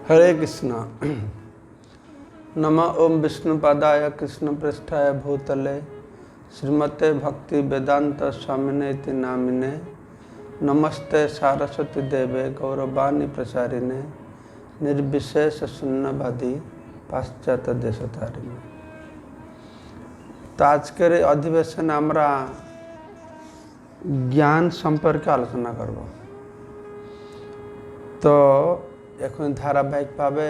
हरे कृष्ण। नमः ओम विष्णुपादाय कृष्ण पृष्ठाय भूतले श्रीमते भक्ति वेदांत स्वामिने इति नामिने नमस्ते सारस्वती देवे गौरवाणी प्रचारिणे निर्विशेष शून्यवादी पाश्चात्य देशतारिणे। तो आज के अधिवेशन आमरा ज्ञान संपर्क आलोचना करब। तो এখন ধারাবাহিক ভাবে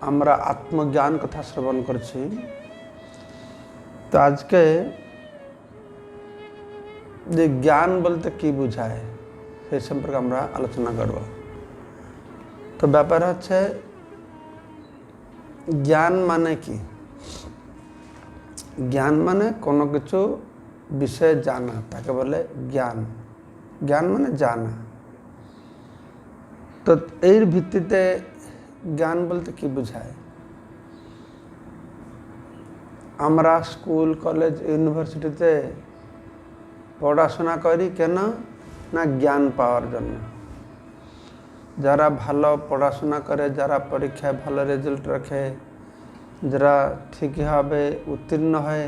আমরা আত্মজ্ঞান কথা শ্রবণ করছি। তো আজকে যে জ্ঞান বলতে কি বোঝায় সেই সম্পর্কে আমরা আলোচনা করব। তো ব্যাপার হচ্ছে জ্ঞান মানে কি? জ্ঞান মানে কোনো কিছু বিষয়ে জানা, তাকে বলে জ্ঞান। জ্ঞান মানে জানা। তো এর ভিত্তিতে জ্ঞান বলতে কি বোঝায়? আমরা স্কুল কলেজ ইউনিভার্সিটিতে পড়াশোনা করি কেন? না জ্ঞান পাওয়ার জন্য। যারা ভালো পড়াশোনা করে, যারা পরীক্ষায় ভালো রেজাল্ট রাখে, যারা ঠিকভাবে উত্তীর্ণ হয়,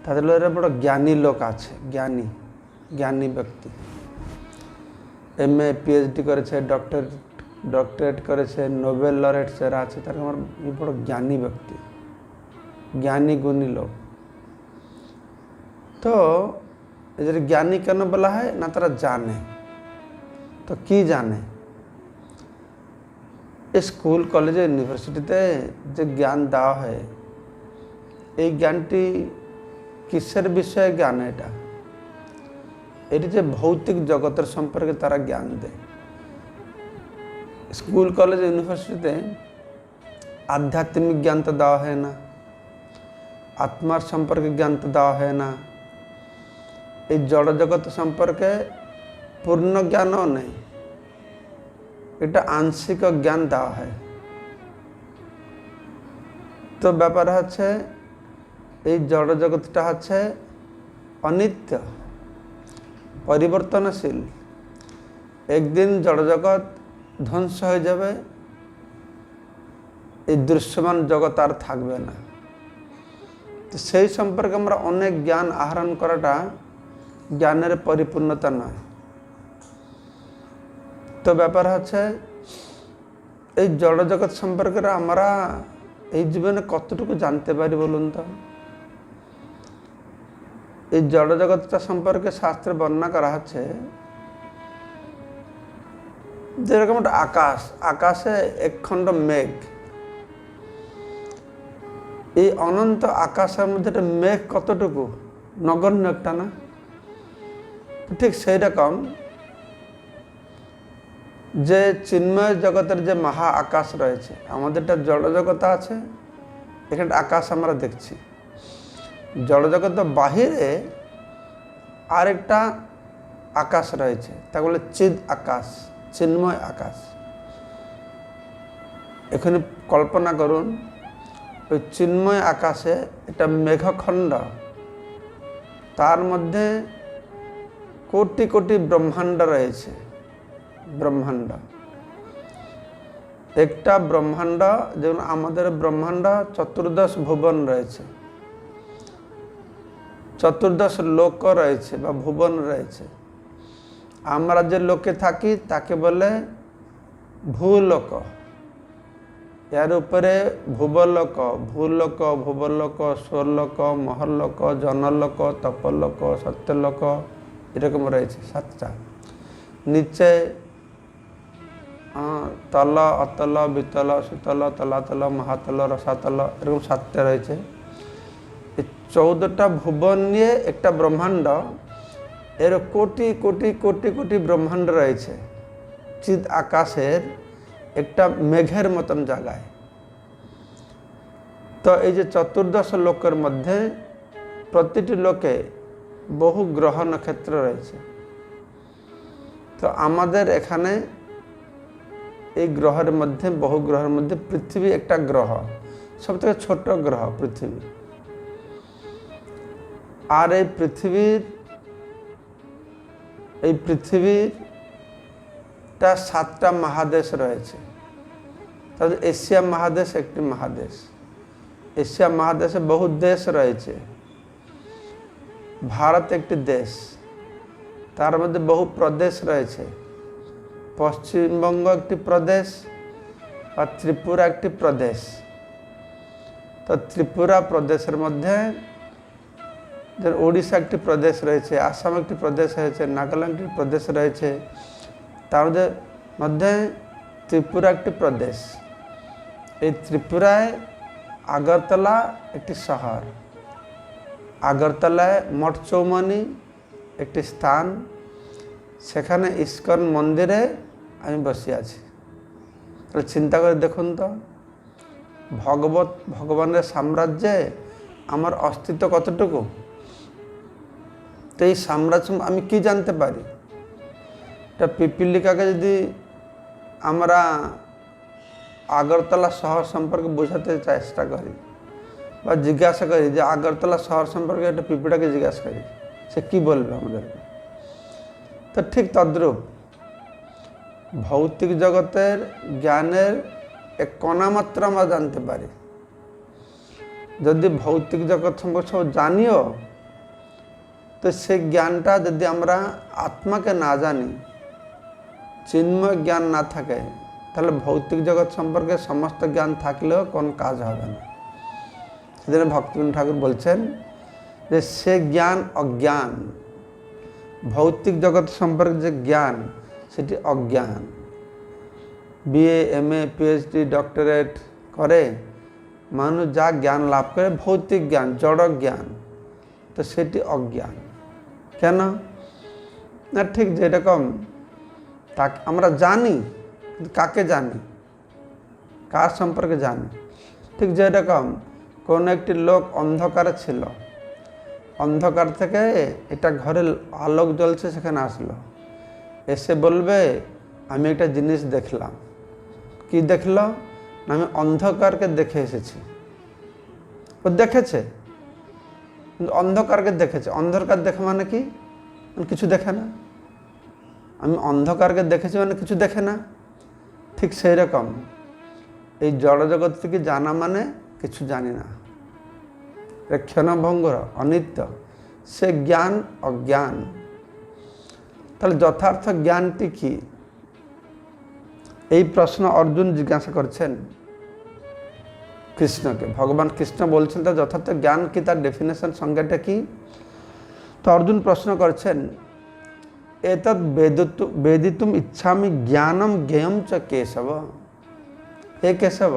তাদের বড় জ্ঞানী লোক আছে। জ্ঞানী ব্যক্তি MA PhD করেছে, ডক্টরেট করেছে, নোবেল লরেট যারা আছে তারা আমার বড় জ্ঞানী ব্যক্তি, জ্ঞানী গুণী লোক। তো এদের জ্ঞানী কেন বলা হয়? না তারা জানে। তো কি জানে? স্কুল কলেজে ইউনিভার্সিটিতে যে জ্ঞান দেওয়া হয়, এই জ্ঞানটি কিসের বিষয়ে জ্ঞান? এটি যে ভৌতিক জগতের সম্পর্কে তারা জ্ঞান দেয়। স্কুল কলেজ ইউনিভার্সিটিতে আধ্যাত্মিক জ্ঞান তো দেওয়া হয় না, আত্মার সম্পর্কে জ্ঞান তো দেওয়া হয় না, এই জড় জগৎ সম্পর্কে পূর্ণ জ্ঞানও নেই, এটা আংশিক জ্ঞান দেওয়া হয়। তো ব্যাপার হচ্ছে এই জড় জগৎটা হচ্ছে অনিত্য, পরিবর্তনশীল। একদিন জড়জগৎ ধ্বংস হয়ে যাবে, এই দৃশ্যমান জগৎ আর থাকবে না। তো সেই সম্পর্কে আমরা অনেক জ্ঞান আহরণ করাটা জ্ঞানের পরিপূর্ণতা নয়। তো ব্যাপার হচ্ছে এই জড়জগৎ সম্পর্কে আমরা এই জীবনে কতটুকু জানতে পারি বলুন তো? এই জড়জগৎটা সম্পর্কে শাস্ত্রে বর্ণনা করা হচ্ছে যেরকম একটা আকাশে একখণ্ড মেঘ, এই অনন্ত আকাশের মধ্যে একটা মেঘ কতটুকু নগণ্য একটা না? ঠিক সেই রকম যে চিন্ময় জগতের যে মহা আকাশ রয়েছে, আমাদের একটা জড়জগৎ আছে, এখানে আকাশ আমরা দেখছি। জড়জগতের বাহিরে আরেকটা আকাশ রয়েছে, তা বলে চিদ আকাশ, চিন্ময় আকাশ। এখানে কল্পনা করুন, ওই চিন্ময় আকাশে একটা মেঘখণ্ড, তার মধ্যে কোটি কোটি ব্রহ্মাণ্ড রয়েছে। ব্রহ্মাণ্ড একটা ব্রহ্মাণ্ড, যেমন আমাদের ব্রহ্মাণ্ড 14 ভুবন রয়েছে, 14 লোক রয়েছে বা ভুবন রয়েছে। আমরা যে লোকে থাকি তাকে বলে ভূলোক। এর উপরে ভুবলোক, ভূলোক, ভুবলোক, স্বর্লোক, মহল্লোক, জনলোক, তপলোক, সত্যলোক, এরকম রয়েছে 7টা। নিচে তল, অতল, বিতল, সুতল, তলাতল, মহাতল, রসাতল, এরকম 7টা রয়েছে। 14টা ভুবন নিয়ে একটা ব্রহ্মাণ্ড, এর কোটি কোটি কোটি কোটি ব্রহ্মাণ্ড রয়েছে চিদ আকাশের একটা মেঘের মতন জায়গায়। তো এই যে 14 লোকের মধ্যে প্রতিটি লোকে বহু গ্রহ নক্ষত্র রয়েছে। তো আমাদের এখানে এই গ্রহের মধ্যে, বহু গ্রহের মধ্যে পৃথিবী একটা গ্রহ, সবথেকে ছোট গ্রহ পৃথিবী। আর এই পৃথিবীর টা 7টা মহাদেশ রয়েছে। তাহলে এশিয়া মহাদেশ একটি মহাদেশ। এশিয়া মহাদেশে বহু দেশ রয়েছে। ভারত একটি দেশ, তার মধ্যে বহু প্রদেশ রয়েছে। পশ্চিমবঙ্গ একটি প্রদেশ আর ত্রিপুরা একটি প্রদেশ। তো ত্রিপুরা প্রদেশের মধ্যে ওড়িশা একটি প্রদেশ রয়েছে, আসাম একটি প্রদেশ রয়েছে, নাগাল্যান্ড একটি প্রদেশ রয়েছে, তার মধ্যে ত্রিপুরা একটি প্রদেশ। এই ত্রিপুরায় আগরতলা একটি শহর। আগরতলায় মঠ চৌমনি একটি স্থান, সেখানে ইস্কন মন্দিরে আমি বসে আছি। তাহলে চিন্তা করে দেখুন তো, ভগবানের সাম্রাজ্যে আমার অস্তিত্ব কতটুকু। তো এই সাম্রাজ্য আমি কি জানতে পারি? এটা পিপিলিকাকে যদি আমরা আগরতলা শহর সম্পর্কে বোঝাতে চেষ্টা করি বা জিজ্ঞাসা করি যে আগরতলা শহর সম্পর্কে একটা পিপিটাকে জিজ্ঞাসা করি, সে কি বলবে আমাদেরকে? তো ঠিক তদ্রূপ ভৌতিক জগতের জ্ঞানের এক কণা মাত্র আমরা জানতে পারি। যদি ভৌতিক জগৎ সম্পর্কে সব জানিও, তো সেই জ্ঞানটা যদি আমরা আত্মাকে না জানি, চিন্ময় জ্ঞান না থাকে, তাহলে ভৌতিক জগৎ সম্পর্কে সমস্ত জ্ঞান থাকলেও কোনো কাজ হবে না। সেজন্য ভক্তিবিনোদ ঠাকুর বলছেন যে সে জ্ঞান অজ্ঞান। ভৌতিক জগৎ সম্পর্কে যে জ্ঞান সেটি অজ্ঞান। বিএ, এমএ, পিএইচডি, ডক্টরেট করে মানুষ যা জ্ঞান লাভ করে ভৌতিক জ্ঞান, জড় জ্ঞান, তো সেটি অজ্ঞান। কেন না? ঠিক যেরকম তাকে আমরা জানি, কিন্তু কাকে জানি, কার সম্পর্কে জানি। ঠিক যেরকম কোনো একটি লোক অন্ধকারে ছিল, অন্ধকার থেকে এটা ঘরে আলোক জ্বলছে সেখানে আসলো, এসে বলবে আমি একটা জিনিস দেখলাম। কি দেখলো? না আমি অন্ধকারকে দেখে এসেছি। ও দেখেছে, কিন্তু অন্ধকারকে দেখেছে। অন্ধকার দেখে মানে কি? কিছু দেখে না। আমি অন্ধকারকে দেখেছি মানে কিছু দেখে না। ঠিক সেই রকম এই জড়জগৎ থেকে জানা মানে কিছু জানি না। ক্ষণভঙ্গুর, অনিত্য, সে জ্ঞান অজ্ঞান। তাহলে যথার্থ জ্ঞানটি কি? এই প্রশ্ন অর্জুন জিজ্ঞাসা করছেন কৃষ্ণকে। ভগবান কৃষ্ণ বলছেন তার যথার্থ জ্ঞান কি, তার ডেফিনেশন, সংজ্ঞাটা কি? তো অর্জুন প্রশ্ন করছেন, এতদ বেদিতুম ইচ্ছামি জ্ঞানম জ্ঞেয়ম চ কেশব। হে কেশব,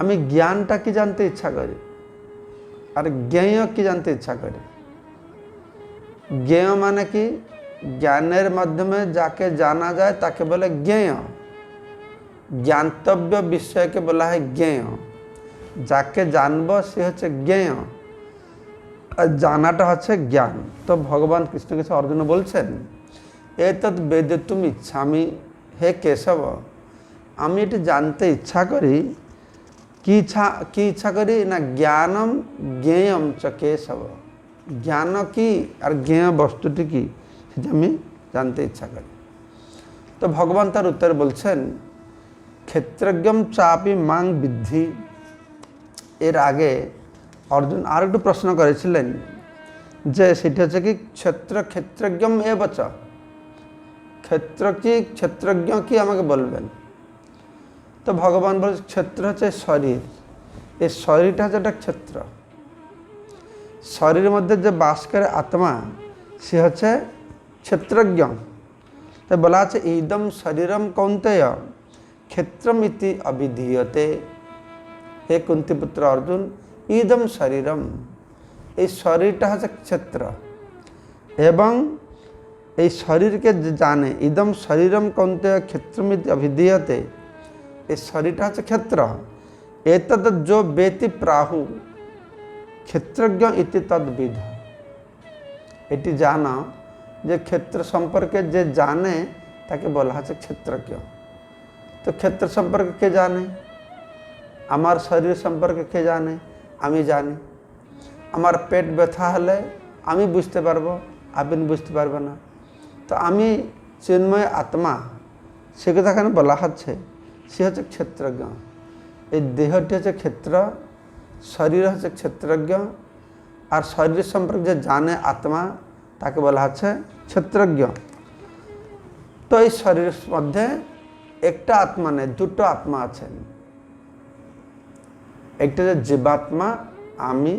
আমি জ্ঞানটা কি জানতে ইচ্ছা করি, আর জ্ঞেয় কি জানতে ইচ্ছা করি। জ্ঞেয় মানে কি? জ্ঞানের মাধ্যমে যাকে জানা যায় তাকে বলে জ্ঞেয়। জ্ঞাতব্য বিষয়কে বলা হয় জ্ঞেয়। যাকে জানবো সে হচ্ছে জ্ঞেয়, আর জানাটা হচ্ছে জ্ঞান। তো ভগবান কৃষ্ণ কিছু অর্জুন বলছেন, এতদ বেদিতুম ইচ্ছামি, হে কেশব, আমি এটি জানতে ইচ্ছা করি। কি ইচ্ছা করি না? জ্ঞানম জ্ঞেয়ম চ কেশব। জ্ঞান কি আর জ্ঞেয় বস্তুটি কি সেটা আমি জানতে ইচ্ছা করি। তো ভগবান তার উত্তর বলছেন, ক্ষেত্রজ্ঞম চাপি মাং বিদ্ধি। এর আগে অর্জুন আর একটু প্রশ্ন করেছিলেন যে সেটি হচ্ছে কি ক্ষেত্রজ্ঞম এ বচ, ক্ষেত্রজ্ঞ কি আমাকে বলবেন। তো ভগবান বলছে ক্ষেত্র হচ্ছে শরীর, এই শরীরটা হচ্ছে একটা ক্ষেত্র। শরীরের মধ্যে যে বাস করে আত্মা সে হচ্ছে ক্ষেত্রজ্ঞ। তাই বলা আছে ইদম শরীরম কৌন্তেয় ক্ষেত্রম ইতি অবিধীয়তে। হে কুন্তিপুত্র অর্জুন, ইদম শরীরম, এই শরীরটা হচ্ছে ক্ষেত্র, এবং এই শরীরকে যে জানে, ইদম শরীরম কৌন্তেয় ক্ষেত্রম ইতি অবিধীয়তে, এই শরীরটা হচ্ছে ক্ষেত্র। এতদ যো বেতি প্রাহু ক্ষেত্রজ্ঞ ইতি তদ্বিদ। এটি জানা যে ক্ষেত্র সম্পর্কে যে জানে তাকে বলা হচ্ছে ক্ষেত্রজ্ঞ। তো ক্ষেত্র সম্পর্কে কে জানে? আমার শরীর সম্পর্কে কে জানে? আমি জানি। আমার পেট ব্যথা হলে আমি বুঝতে পারবো, আপনি বুঝতে পারবে না। তো আমি চিন্ময় আত্মা, সে কথা এখানে বলা হচ্ছে, সে হচ্ছে ক্ষেত্রজ্ঞ। এই দেহটি হচ্ছে ক্ষেত্র, শরীর হচ্ছে ক্ষেত্রজ্ঞ, আর শরীর সম্পর্কে যে জানে আত্মা তাকে বলা হচ্ছে ক্ষেত্রজ্ঞ। তো এই শরীরের মধ্যে একটা আত্মা নেই, দুটো আত্মা আছেন। একটা হচ্ছে জীবাত্মা আমি,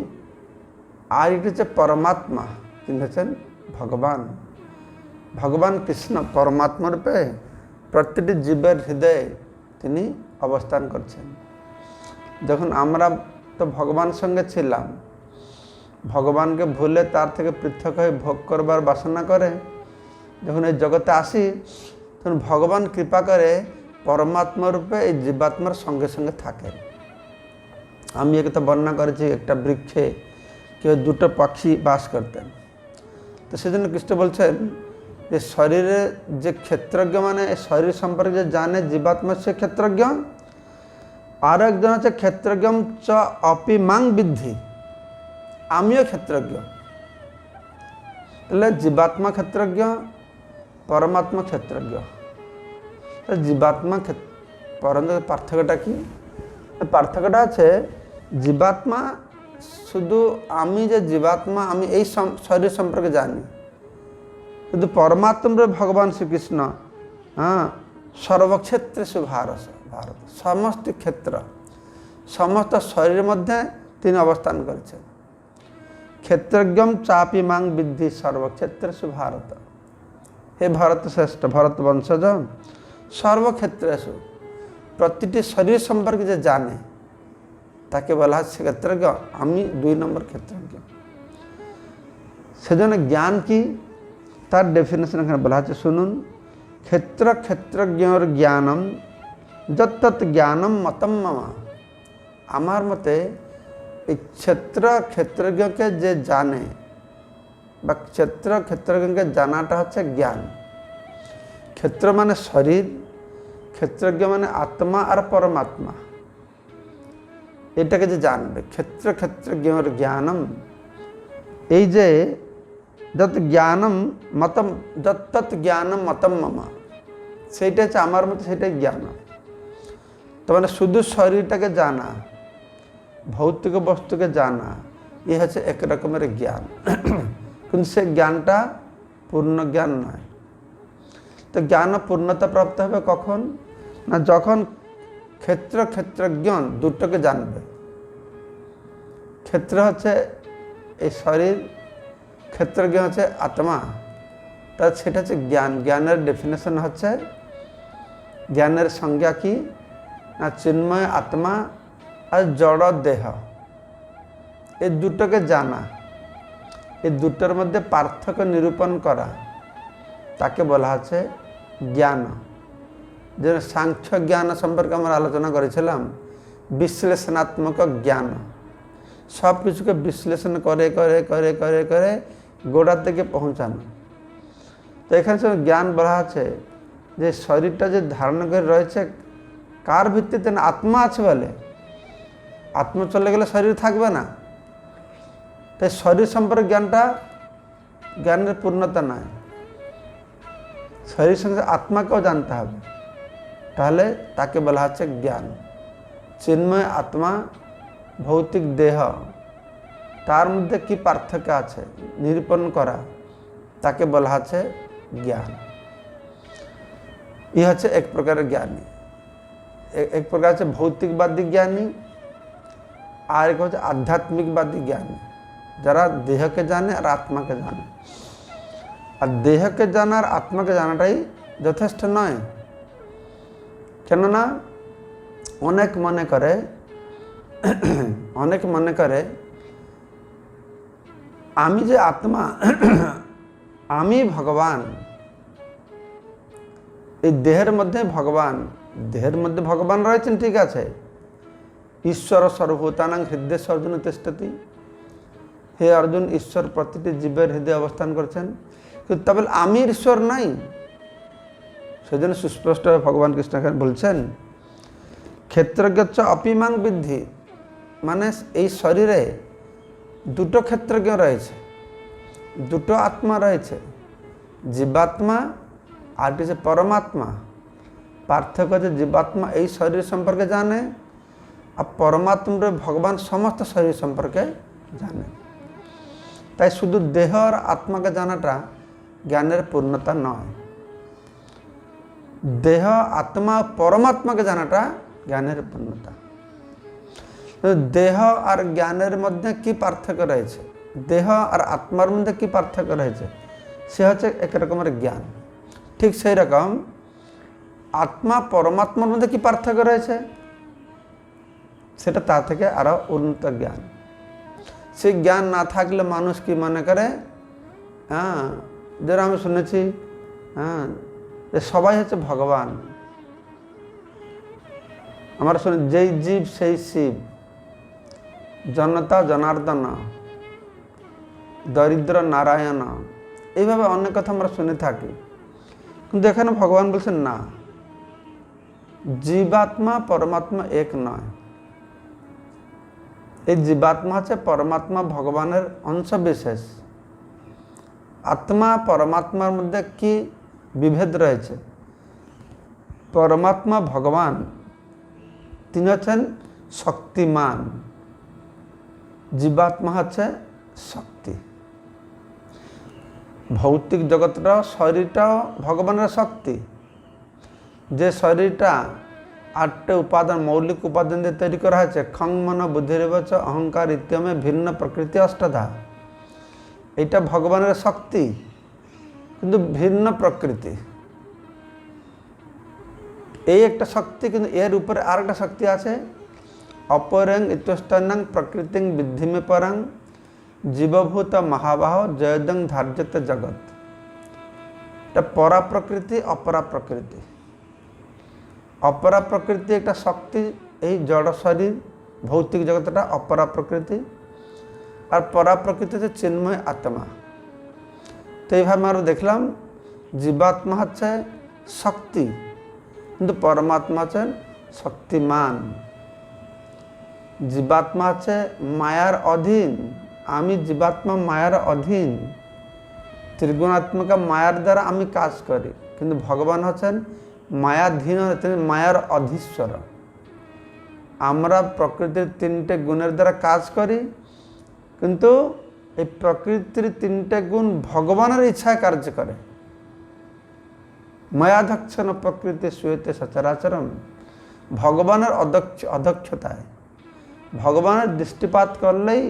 আর একটা হচ্ছে পরমাত্মা, তিনি হচ্ছেন ভগবান। ভগবান কৃষ্ণ পরমাত্মা রূপে প্রতিটি জীবের হৃদয়ে তিনি অবস্থান করছেন। যখন আমরা তো ভগবান সঙ্গে ছিলাম, ভগবানকে ভুলে তার থেকে পৃথক হয়ে ভোগ করবার বাসনা করে যখন এই জগতে আসি, তখন ভগবান কৃপা করে পরমাত্মা রূপে এই জীবাত্মার সঙ্গে সঙ্গে থাকে। আমি একটা বর্ণনা করেছি, একটা বৃক্ষে কেউ দুটো পাখি বাস করতেন। তো সেজন্য কৃষ্ণ বলছেন যে শরীরে যে ক্ষেত্রজ্ঞ, মানে শরীর সম্পর্কে যে জানে জীবাত্মা, সে ক্ষেত্রজ্ঞ। আর একজন হচ্ছে ক্ষেত্রজ্ঞম চ অপি মাং বিদ্ধি, আমিও ক্ষেত্রজ্ঞ। তাহলে জীবাত্মা ক্ষেত্রজ্ঞ, পরমাত্মা ক্ষেত্রজ্ঞ। জীবাত্মা পার্থক্যটা কি? পার্থক্যটা আছে, জীবাত্মা শুধু আমি যে জীবাত্মা, আমি এই শরীর সম্পর্কে জানি, কিন্তু পরমাত্মা ভগবান শ্রীকৃষ্ণ সর্বক্ষেত্রে ভারত, সমস্ত ক্ষেত্র, সমস্ত শরীরের মধ্যে তিনি অবস্থান করেছেন। ক্ষেত্রজ্ঞম চাপি মাং বিদ্ধি সর্বক্ষেত্রেষু ভারত। হে ভরত শ্রেষ্ঠ, ভরত বংশজ, সর্বক্ষেত্রেষু, প্রতিটি শরীর সম্পর্কে যে জানে তাকে বলা হচ্ছে ক্ষেত্রজ্ঞ। আমি 2 নম্বর ক্ষেত্রজ্ঞ। সেজন্য জ্ঞান কি, তার ডেফিনেশন এখানে বলা হচ্ছে, শুনুন। ক্ষেত্রজ্ঞর জ্ঞানম যত্তৎ জ্ঞানম মতম মম। আমার মতে এই ক্ষেত্রজ্ঞকে যে জানে, বা ক্ষেত্রজ্ঞকে জানাটা হচ্ছে জ্ঞান। ক্ষেত্র মানে শরীর, ক্ষেত্রজ্ঞ মানে আত্মা আর পরমাত্মা, এটাকে যে জানবে। ক্ষেত্রজ্ঞর জ্ঞানম, এই যে যত জ্ঞানম মতম, যত্তৎ জ্ঞানম মতম মম, সেইটা হচ্ছে আমার মতে, সেটাই জ্ঞান। তো মানে শুধু শরীরটাকে জানা, ভৌতিক বস্তুকে জানা, এ হচ্ছে এক রকমের জ্ঞান। কিন্তু সে জ্ঞানটা পূর্ণ জ্ঞান নয়। তো জ্ঞান পূর্ণতা প্রাপ্ত হবে কখন? না, যখন ক্ষেত্রজ্ঞ দুটোকে জানবে। ক্ষেত্র হচ্ছে এই শরীর, ক্ষেত্রজ্ঞ হচ্ছে আত্মা। তা সেটা হচ্ছে জ্ঞান। জ্ঞানের ডেফিনেশন হচ্ছে, জ্ঞানের সংজ্ঞা কি না, চিন্ময় আত্মা আর জড় দেহ, এই দুটোকে জানা, এই দুটোর মধ্যে পার্থক্য নিরূপণ করা, তাকে বলা হচ্ছে জ্ঞান। যে সাংখ্য জ্ঞান সম্পর্কে আমরা আলোচনা করেছিলাম, বিশ্লেষণাত্মক জ্ঞান, সব কিছুকে বিশ্লেষণ করে করে করে করে করে গোড়া থেকে পৌঁছানো। তো এখানে সব জ্ঞান বলা আছে যে শরীরটা যে ধারণ করে রয়েছে কার ভিত্তিতে, না আত্মা আছে বলে। আত্মা চলে গেলে শরীর থাকবে না। তাই শরীর সম্পর্কে জ্ঞানটা জ্ঞানের পূর্ণতা নয়, শরীর সঙ্গে আত্মাকেও জানতে হবে, তাহলে তাকে বলা হচ্ছে জ্ঞান। চিন্ময় আত্মা, ভৌতিক দেহ, তার মধ্যে কি পার্থক্য আছে নিরূপণ করা, তাকে বলা হচ্ছে জ্ঞান। ই হচ্ছে এক প্রকারের জ্ঞানী। এক প্রকার হচ্ছে ভৌতিকবাদী জ্ঞানী, আর এক হচ্ছে আধ্যাত্মিকবাদী জ্ঞানী, যারা দেহকে জানে আর আত্মাকে জানে। আর দেহকে জানা আর আত্মাকে জানাটাই যথেষ্ট নয়। কেননা অনেক মনে করে আমি যে আত্মা, আমি ভগবান, এই দেহের মধ্যে ভগবান রয়েছেন, ঠিক আছে। ঈশ্বর সর্বভূতানাং হৃদয়ে অর্জুন তিষ্ঠতি। হে অর্জুন, ঈশ্বর প্রতিটি জীবের হৃদয়ে অবস্থান করছেন, কিন্তু তবে আমি ঈশ্বর নাই। সেজন্য সুস্পষ্টভাবে ভগবান কৃষ্ণ বলছেন, ক্ষেত্রজ্ঞ অপিমাং বিদ্ধি, মানে এই শরীরে দুটো ক্ষেত্রজ্ঞ রয়েছে, দুটো আত্মা রয়েছে, জীবাত্মা আরেকটি হচ্ছে পরমাত্মা। পার্থক্য হচ্ছে জীবাত্মা এই শরীর সম্পর্কে জানে, আর পরমাত্মার ভগবান সমস্ত শরীর সম্পর্কে জানে। তাই শুধু দেহ আর আত্মাকে জানাটা জ্ঞানের পূর্ণতা নয়, দেহ আত্মা পরমাত্মাকে জানাটা জ্ঞানের পূর্ণতা। দেহ আর জ্ঞানের মধ্যে কি পার্থক্য রয়েছে, দেহ আর আত্মার মধ্যে কি পার্থক্য রয়েছে, সে হচ্ছে এক রকমের জ্ঞান। ঠিক সেই রকম আত্মা পরমাত্মার মধ্যে কি পার্থক্য রয়েছে, সেটা তার থেকে আরও উন্নত জ্ঞান। সেই জ্ঞান না থাকলে মানুষ কি মনে করে, যেটা আমি শুনেছি, যে সবাই হচ্ছে ভগবান। আমরা শুনি যেই জীব সেই শিব, জনতা জনার্দন, দরিদ্র নারায়ণ, এইভাবে অনেক কথা আমরা শুনে থাকি। কিন্তু এখানে ভগবান বলছেন না, জীবাত্মা পরমাত্মা এক নয়। এই জীবাত্মা হচ্ছে পরমাত্মা ভগবানের অংশ বিশেষ। আত্মা পরমাত্মার মধ্যে কি বিভেদ রয়েছে, পরমাত্মা ভগবান তিনি হচ্ছেন শক্তিমান, জীবাত্মা হচ্ছে শক্তি। ভৌতিক জগৎটা শরীরটাও ভগবানের শক্তি। যে শরীরটা 8টে উপাদান, মৌলিক উপাদান দিয়ে তৈরি করা হয়েছে, খং মন বুদ্ধিরেবচ অহংকার ইত্যমে ভিন্ন প্রকৃতি অষ্টধা, এটা ভগবানের শক্তি, কিন্তু ভিন্ন প্রকৃতি। এই একটা শক্তি, কিন্তু এর উপরে আর একটা শক্তি আছে, অপরং ইত্যষ্টান্নং প্রকৃতিং বিদ্ধিমে পরং জীবভূত মহাবাহ জয়দং ধার্যত জগৎ। এটা পরা প্রকৃতি, অপরা প্রকৃতি। অপরা প্রকৃতি একটা শক্তি, এই জড় শরীর ভৌতিক জগৎটা অপরা প্রকৃতি, আর পরা প্রকৃতি হচ্ছে চিন্ময় আত্মা। তো এইভাবে আমরা দেখলাম জীবাত্মা হচ্ছে শক্তি, কিন্তু পরমাত্মা হচ্ছেন শক্তিমান। জীবাত্মা হচ্ছে মায়ার অধীন, আমি জীবাত্মা মায়ার অধীন, ত্রিগুণাত্মক মায়ার দ্বারা আমি কাজ করি। কিন্তু ভগবান হচ্ছেন মায়াধীন, তিনি মায়ার অধীশ্বর। আমরা প্রকৃতির 3টে গুণের দ্বারা কাজ করি, কিন্তু এই প্রকৃতির 3টে গুণ ভগবানের ইচ্ছায় কার্য করে। মায়াধক্ষণ প্রকৃতি শুয়েতে সচরাচরম, ভগবানের অদক্ষতায়, ভগবানের দৃষ্টিপাত করলেই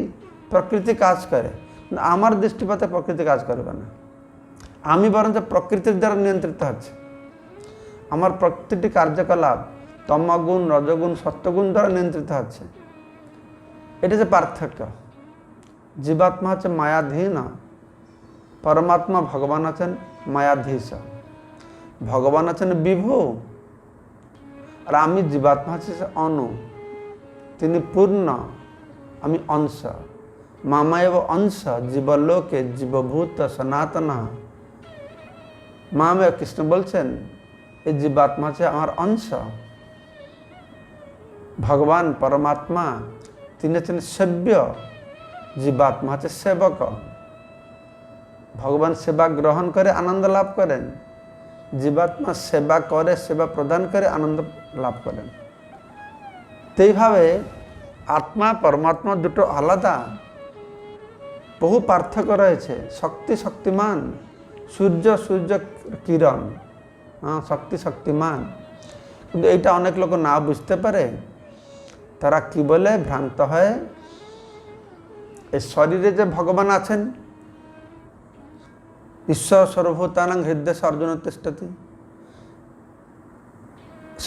প্রকৃতি কাজ করে, আমার দৃষ্টিপাতে প্রকৃতি কাজ করবে না। আমি বরঞ্চ প্রকৃতির দ্বারা নিয়ন্ত্রিত হচ্ছে। আমার প্রতিটি কার্যকলাপ তমগুণ, রজগুণ, সত্যগুণ দ্বারা নিয়ন্ত্রিত হচ্ছে। এটা যে পার্থক্য। জীবাত্মা হচ্ছে মায়াধীন, পরমাত্মা ভগবান আছেন মায়াধীশ। ভগবান আছেন বিভু, আর আমি জীবাত্মা হচ্ছে অনু, তিনি পূর্ণ, আমি অংশ। মামায়ব অংশ জীবলোকে জীবভূত সনাতন। মামে কৃষ্ণ বলছেন এই জীবাত্মা হচ্ছে আমার অংশ। ভগবান পরমাত্মা তিনি হচ্ছেন সেব্য, জীবাত্মা হচ্ছে সেবক। ভগবান সেবা গ্রহণ করে আনন্দ লাভ করেন, জীবাত্মা সেবা করে, সেবা প্রদান করে আনন্দ লাভ করেন। তো এইভাবে আত্মা পরমাত্মা দুটো আলাদা, বহু পার্থক্য রয়েছে। শক্তি শক্তিমান, সূর্য সূর্য কিরণ, শক্তি শক্তিমান। কিন্তু এইটা অনেক লোক না বুঝতে পারে, তারা কি বলে ভ্রান্ত হয়, এই শরীরে যে ভগবান আছেন, ঈশ্বর সর্বভূতানাং হৃদয় অর্জুন তিষ্ঠতি,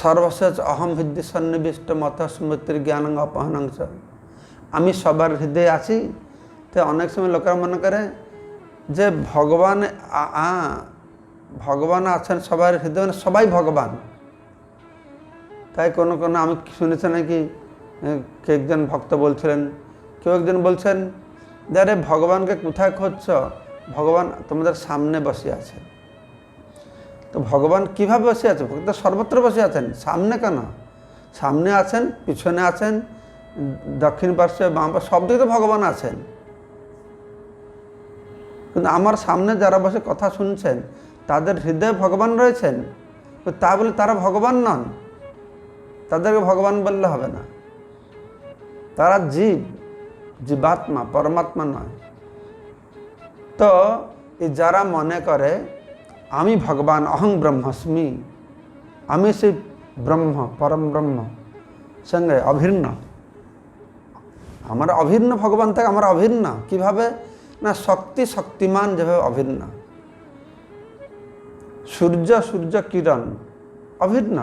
সর্বশেষ অহম হৃদয় সন্নিবিষ্ট মত স্মৃতির জ্ঞান অপহনাংশ। আমি সবার হৃদয়ে আছি। তো অনেক সময় লোকেরা মনে করে যে ভগবান আছেন সবার হৃদয়, মানে সবাই ভগবান। তাই কোনো আমি শুনেছি নাকি একজন ভক্ত বলছিলেন, কেউ একজন বলছেন যে আরে ভগবানকে কোথায় খুঁজছ, ভগবান তোমাদের সামনে বসে আছে। তো ভগবান কিভাবে বসে আছে? ভক্ত সর্বত্র বসে আছেন, সামনে কেন? সামনে আছেন, পিছনে আছেন, দক্ষিণ পার্শ্বে বাম পার্শ্বে, সব দিকে তো ভগবান আছেন। কিন্তু আমার সামনে যারা বসে কথা শুনছেন, তাদের হৃদয়ে ভগবান রয়েছেন, তো তা বলে তারা ভগবান নন, তাদেরকে ভগবান বললে হবে না। তারা জীবাত্মা, পরমাত্মা নয়। তো এই যারা মনে করে আমি ভগবান, অহং ব্রহ্মাস্মি, আমি সেই ব্রহ্ম, পরম ব্রহ্ম সঙ্গে অভিন্ন, আমরা অভিন্ন ভগবান থেকে আমরা অভিন্ন। কিভাবে না, শক্তিমান যেভাবে অভিন্ন, সূর্য কিরণ অভিন্ন,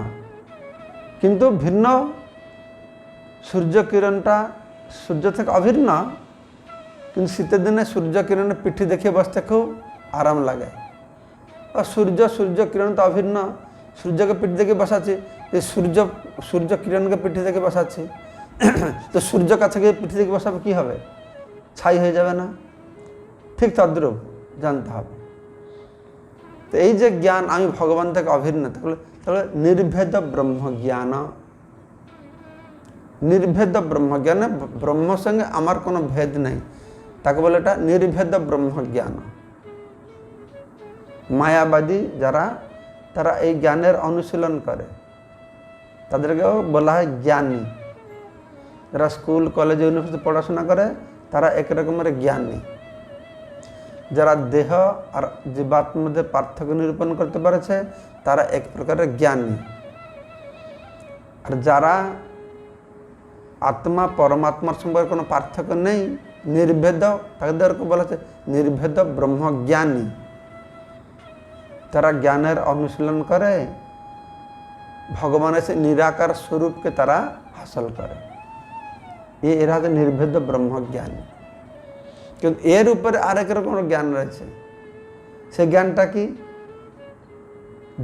কিন্তু ভিন্ন। সূর্য কিরণটা সূর্য থেকে অভিন্ন, কিন্তু শীতের দিনে সূর্য কিরণের পিঠে দেখে বসতে খুব আরাম লাগে। আর সূর্য কিরণ তো অভিন্ন, সূর্যকে পিঠে দেখে বসাচ্ছি, এই সূর্য কিরণকে পিঠে দেখে বসাচ্ছি, তো সূর্য কাছে গিয়ে পিঠে দেখে বসাবে, কী হবে? ছাই হয়ে যাবে না? ঠিক তদ্রূপ জানতে হবে। তো এই যে জ্ঞান আমি ভগবান থেকে অভিন্ন, তাহলে নির্ভেদ ব্রহ্মজ্ঞান, নির্ভেদ ব্রহ্মজ্ঞানে ব্রহ্মর সঙ্গে আমার কোনো ভেদ নেই, তাকে বলে এটা নির্ভেদ ব্রহ্মজ্ঞান। মায়াবাদী যারা, তারা এই জ্ঞানের অনুশীলন করে, তাদেরকেও বলা হয় জ্ঞানী। যারা স্কুল কলেজ ইউনিভার্সিটি পড়াশোনা করে তারা এক রকমের জ্ঞানী। যারা দেহ আর জীবাত্মার মধ্যে পার্থক্য নিরূপণ করতে পেরেছে তারা এক প্রকারের জ্ঞানী। আর যারা আত্মা পরমাত্মার সম্পর্কে কোনো পার্থক্য নেই, নির্ভেদ, তাদেরকে বলা হচ্ছে নির্ভেদ ব্রহ্মজ্ঞানী। তারা জ্ঞানের অনুশীলন করে, ভগবানের সে নিরাকার স্বরূপকে তারা হাসল করে, এরা হচ্ছে নির্ভেদ ব্রহ্মজ্ঞানী। কিন্তু এর উপরে আরেক রকমের জ্ঞান রয়েছে। সেই জ্ঞানটা কি?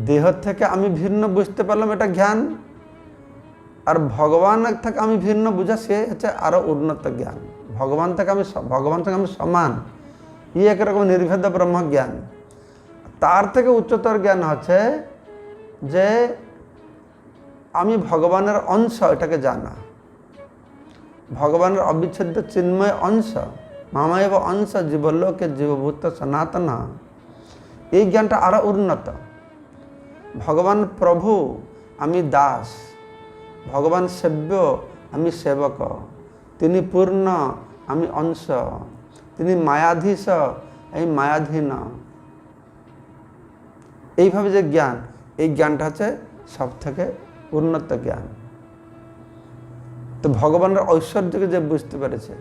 দেহ থেকে আমি ভিন্ন বুঝতে পারলাম, এটা জ্ঞান। আর ভগবানের থেকে আমি ভিন্ন বুঝা, সে হচ্ছে আরো উন্নত জ্ঞান। ভগবান থেকে আমি সমান, একরকম নির্ভেদ ব্রহ্ম জ্ঞান। তার থেকে উচ্চতর জ্ঞান হচ্ছে যে আমি ভগবানের অংশ, এটাকে জানা, ভগবানের অবিচ্ছেদ্য চিন্ময় অংশ, মামায়ব অংশ জীবলোকে জীবভূত সনাতন, এই জ্ঞানটা আরো উন্নত। ভগবান প্রভু, আমি দাস, ভগবান সেব্য, আমি সেবক, তিনি পূর্ণ, আমি অংশ, তিনি মায়াধীশ, আমি মায়াধীন। এইভাবে যে জ্ঞান, এই জ্ঞানটা হচ্ছে সব থেকে উন্নত জ্ঞান। তো ভগবানের ঐশ্বর্যকে যে বুঝতে পেরেছে,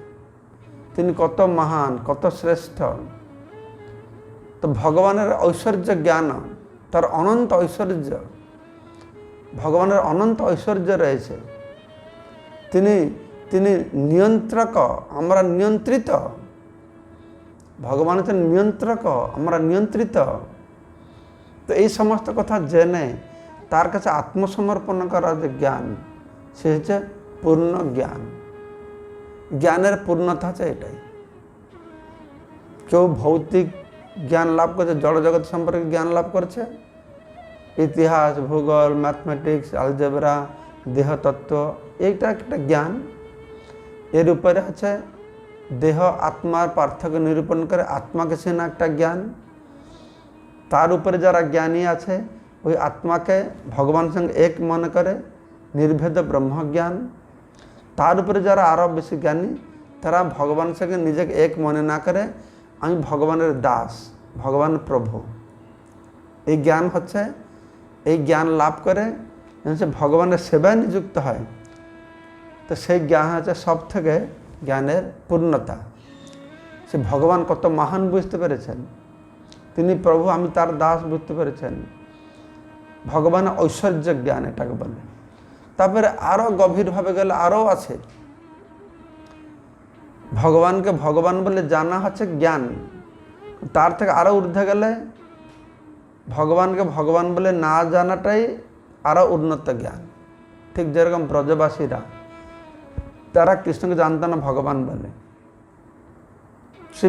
তিনি কত মহান, কত শ্রেষ্ঠ, তো ভগবানের ঐশ্বর্য জ্ঞান, তার অনন্ত ঐশ্বর্য, ভগবানের অনন্ত ঐশ্বর্য রয়েছে। তিনি নিয়ন্ত্রক, আমরা নিয়ন্ত্রিত। ভগবান হচ্ছেন নিয়ন্ত্রক, আমরা নিয়ন্ত্রিত। তো এই সমস্ত কথা জেনে তার কাছে আত্মসমর্পণ করার যে জ্ঞান, সে হচ্ছে পূর্ণ জ্ঞান। জ্ঞানের পূর্ণতা হচ্ছে এটাই। কেউ ভৌতিক জ্ঞান লাভ করছে, জড়জগৎ সম্পর্কে জ্ঞান লাভ করছে, ইতিহাস, ভূগোল, ম্যাথমেটিক্স, আলজেব্রা, দেহতত্ত্ব, এইটা একটা জ্ঞান। এর উপরে হচ্ছে দেহ আত্মার পার্থক্য নিরূপণ করে আত্মাকে চেনা একটা জ্ঞান। তার উপরে যারা জ্ঞানী আছে, ওই আত্মাকে ভগবানের সঙ্গে এক মনে করে, নির্ভেদ ব্রহ্মজ্ঞান। তার উপরে যারা আরও বেশি জ্ঞানী, তারা ভগবানের সঙ্গে নিজেকে এক মনে না করে আমি ভগবানের দাস, ভগবান প্রভু, এই জ্ঞান হচ্ছে, এই জ্ঞান লাভ করে সে ভগবানের সেবায় নিযুক্ত হয়। তো সেই জ্ঞান হচ্ছে সব থেকে জ্ঞানের পূর্ণতা। সে ভগবান কত মহান বুঝতে পেরেছেন, তিনি প্রভু, আমি তার দাস বুঝতে পেরেছেন। ভগবানের ঐশ্বর্য জ্ঞান এটাকে বলে। তারপরে আরও গভীরভাবে গেলে আরও আছে। ভগবানকে ভগবান বলে জানা হচ্ছে জ্ঞান। তার থেকে আরও ঊর্ধ্বে গেলে ভগবানকে ভগবান বলে না জানাটাই আরও উন্নত জ্ঞান। ঠিক যেরকম ব্রজবাসীরা, তারা কৃষ্ণকে জানতো না ভগবান বলে, সে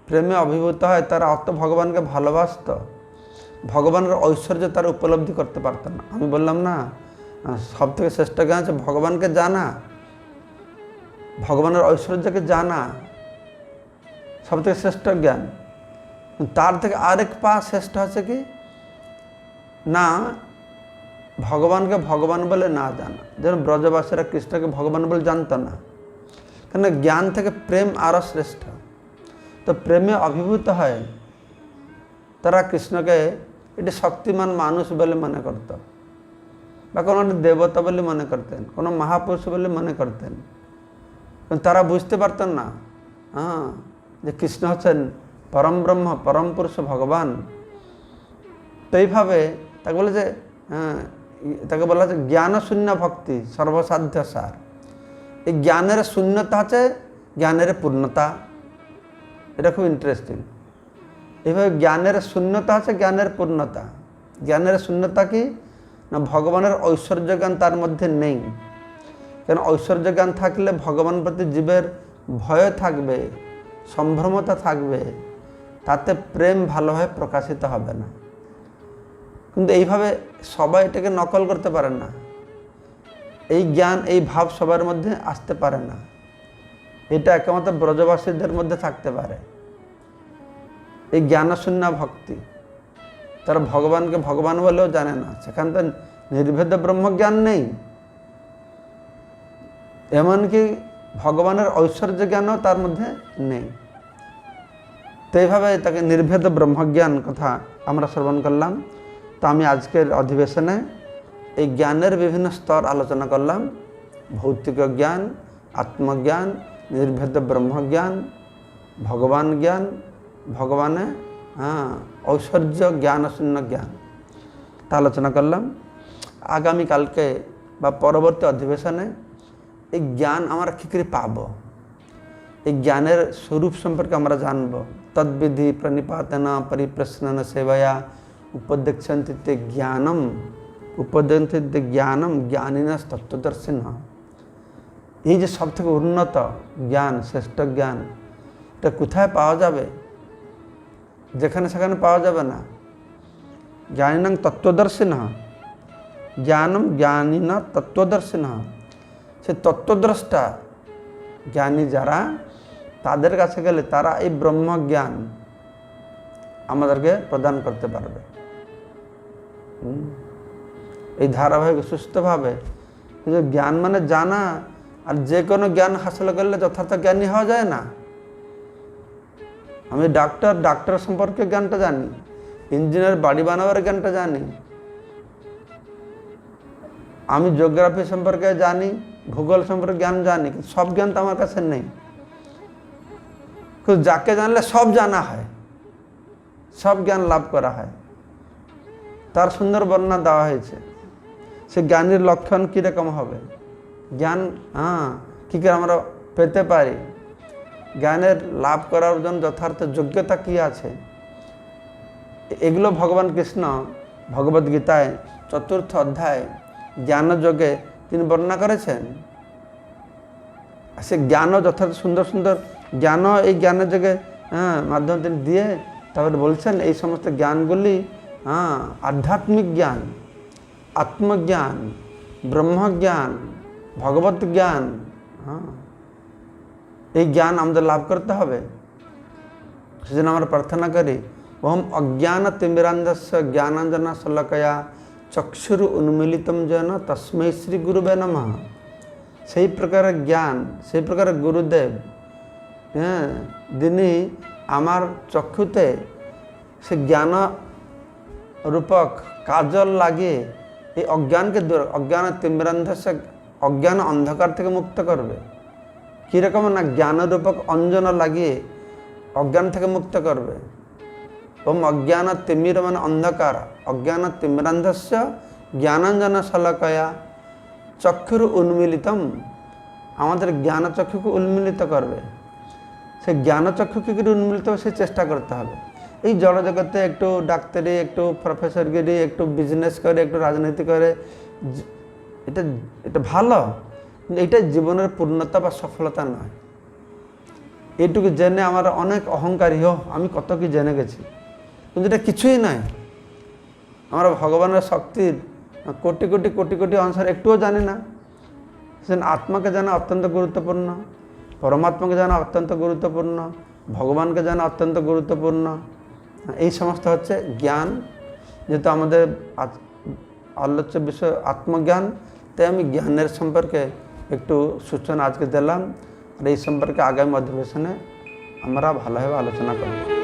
প্রেমে অভিভূত হয়, তারা অত ভগবানকে ভালোবাসত, ভগবানের ঐশ্বর্য তারা উপলব্ধি করতে পারত না। আমি বললাম না, সব থেকে শ্রেষ্ঠ জ্ঞান হচ্ছে ভগবানকে জানা, ভগবানের ঐশ্বর্যকে জানা, সব থেকে শ্রেষ্ঠ জ্ঞান। তার থেকে আরেক পা শ্রেষ্ঠ হচ্ছে কি না ভগবানকে ভগবান বলে না জানা। যেন ব্রজবাসীরা কৃষ্ণকে ভগবান বলে জানতো না, কেন জ্ঞান থেকে প্রেম আরও শ্রেষ্ঠ। তো প্রেমে অভিভূত হয় তারা কৃষ্ণকে এটি শক্তিমান মানুষ বলে মনে করত, বা কোনো দেবতা বলে মনে করতেন, কোনো মহাপুরুষ বলে মনে করতেন। কিন্তু তারা বুঝতে পারতেন না যে কৃষ্ণ হচ্ছেন পরম ব্রহ্ম, পরম পুরুষ, ভগবান। তো এইভাবে তাকে বলে যে তাকে বলা হচ্ছে জ্ঞান শূন্য ভক্তি সর্বসাধ্য সার। এই জ্ঞানের শূন্যতা আছে জ্ঞানের পূর্ণতা। এটা খুব ইন্টারেস্টিং। এইভাবে জ্ঞানের শূন্যতা আছে জ্ঞানের পূর্ণতা। জ্ঞানের শূন্যতা কি না ভগবানের ঐশ্বর্য জ্ঞান তার মধ্যে নেই। কেন ঐশ্বর্য জ্ঞান থাকলে ভগবান প্রতি জীবের ভয় থাকবে, সম্ভ্রমতা থাকবে, তাতে প্রেম ভালোভাবে প্রকাশিত হবে না। কিন্তু এইভাবে সবাই এটাকে নকল করতে পারে না। এই জ্ঞান এই ভাব সবার মধ্যে আসতে পারে না। এটা একমাত্র ব্রজবাসীদের মধ্যে থাকতে পারে। এই জ্ঞানশূন্য ভক্তি, তারা ভগবানকে ভগবান বলেও জানে না, সেখান তো নির্ভেদ ব্রহ্মজ্ঞান নেই, এমনকি ভগবানের ঐশ্বর্য জ্ঞানও তার মধ্যে নেই। তো এইভাবে তাকে নির্ভেদ ব্রহ্মজ্ঞান কথা আমরা শ্রবণ করলাম। তো আমি আজকের অধিবেশনে এই জ্ঞানের বিভিন্ন স্তর আলোচনা করলাম। ভৌতিক জ্ঞান, আত্মজ্ঞান, নির্ভেদ ব্রহ্মজ্ঞান, ভগবান জ্ঞান, ভগবানে ঐশ্বর্য জ্ঞানশূন্য জ্ঞান তা আলোচনা করলাম। আগামীকালকে বা পরবর্তী অধিবেশনে এই জ্ঞান আমরা কী করে পাব, এই জ্ঞানের স্বরূপ সম্পর্কে আমরা জানব। তদ্বিধি প্রণিপাতেন পরিপ্রশ্নন সেবয়া উপদেক্ষন্তে জ্ঞানম উপদেক্ষন্তে জ্ঞানম জ্ঞানিনাস তত্ত্বদর্শিন। এই যে সব থেকে উন্নত জ্ঞান, শ্রেষ্ঠ জ্ঞান, এটা কোথায় পাওয়া যাবে? যেখানে সেখানে পাওয়া যাবে না। জ্ঞানিনাং তত্ত্বদর্শিন, জ্ঞানম জ্ঞানিনা তত্ত্বদর্শিন। সে তত্ত্বদ্রষ্টা জ্ঞানী যারা, তাদের কাছে গেলে তারা এই ব্রহ্মজ্ঞান আমাদেরকে প্রদান করতে পারবে। এই ধারাবাহিক সুস্থভাবে জ্ঞান মানে জানা, আর যে কোনো জ্ঞান হাসিল করলে যথার্থ জ্ঞানী হওয়া যায় না। আমি ডাক্তার সম্পর্কে জ্ঞানটা জানি, ইঞ্জিনিয়ার বাড়ি বানাবার জ্ঞানটা জানি, আমি জিওগ্রাফি সম্পর্কে জানি, ভূগোল সম্পর্কে জ্ঞান জানি, কিন্তু সব জ্ঞান তো আমার কাছে নেই। কিন্তু যাকে জানলে সব জানা হয়, সব জ্ঞান লাভ করা হয়, তার সুন্দর বর্ণনা দেওয়া হয়েছে। সে জ্ঞানীর লক্ষণ কীরকম হবে, জ্ঞান কী করে আমরা পেতে পারি, জ্ঞানের লাভ করার জন্য যথার্থ যোগ্যতা কী আছে, এগুলো ভগবান কৃষ্ণ ভগবদ্গীতায় 4th অধ্যায় জ্ঞানযোগে তিনি বর্ণনা করেছেন। সে জ্ঞানও যথার্থ সুন্দর সুন্দর জ্ঞানও এই জ্ঞানযোগে মাধ্যমে তিনি দিয়ে তারপরে বলছেন এই সমস্ত জ্ঞানগুলি আধ্যাত্মিক জ্ঞান, আত্মজ্ঞান, ব্রহ্মজ্ঞান, ভগবত জ্ঞান। এই জ্ঞান আমাদের লাভ করতে হবে। সেজন্য আমরা প্রার্থনা করি, ওম অজ্ঞান তিমিরান্ধস্য জ্ঞানাঞ্জনা শলাকয়া চক্ষুর উন্মিলিতম যেন তস্মৈ শ্রী গুরুবে নমঃ। সেই প্রকার জ্ঞান, সেই প্রকার গুরুদেব যিনি আমার চক্ষুতে সে জ্ঞান রূপক কাজল লাগিয়ে এই অজ্ঞানকে দূর, অজ্ঞান তিমিরান্ধস্য অজ্ঞান অন্ধকার থেকে মুক্ত করবে। কীরকম না জ্ঞান রূপক অঞ্জন লাগিয়ে অজ্ঞান থেকে মুক্ত করবে। ওম অজ্ঞান তিমির মানে অন্ধকার, অজ্ঞান তিমিরান্ধস্য জ্ঞানাঞ্জন শলাকয়া চক্ষুর উন্মিলিতম, আমাদের জ্ঞানচক্ষুকে উন্মিলিত করবে। সে জ্ঞানচক্ষুকে কি উন্মিলিত হবে সে চেষ্টা করতে হবে। এই জড়জগতে একটু ডাক্তারি, একটু প্রফেসরগিরি, একটু বিজনেস করে, একটু রাজনীতি করে, এটা ভালো, কিন্তু এটা জীবনের পূর্ণতা বা সফলতা নয়। এইটুকু জেনে আমার অনেক অহংকারী, আমি কত কি জেনে গেছি, কিন্তু এটা কিছুই নয়। আমরা ভগবানের শক্তির কোটি কোটি কোটি কোটি অংশের একটুও জানি না। সেজন্য আত্মাকে জানা অত্যন্ত গুরুত্বপূর্ণ, পরমাত্মাকে জানা অত্যন্ত গুরুত্বপূর্ণ, ভগবানকে জানা অত্যন্ত গুরুত্বপূর্ণ। এই সমস্ত হচ্ছে জ্ঞান। যেহেতু আমাদের আলোচ্য বিষয় আত্মজ্ঞান, তাই আমি জ্ঞানের সম্পর্কে একটু সূচনা আজকে দিলাম। আর এই সম্পর্কে আগামী অধিবেশনে আমরা ভালোভাবে আলোচনা করব।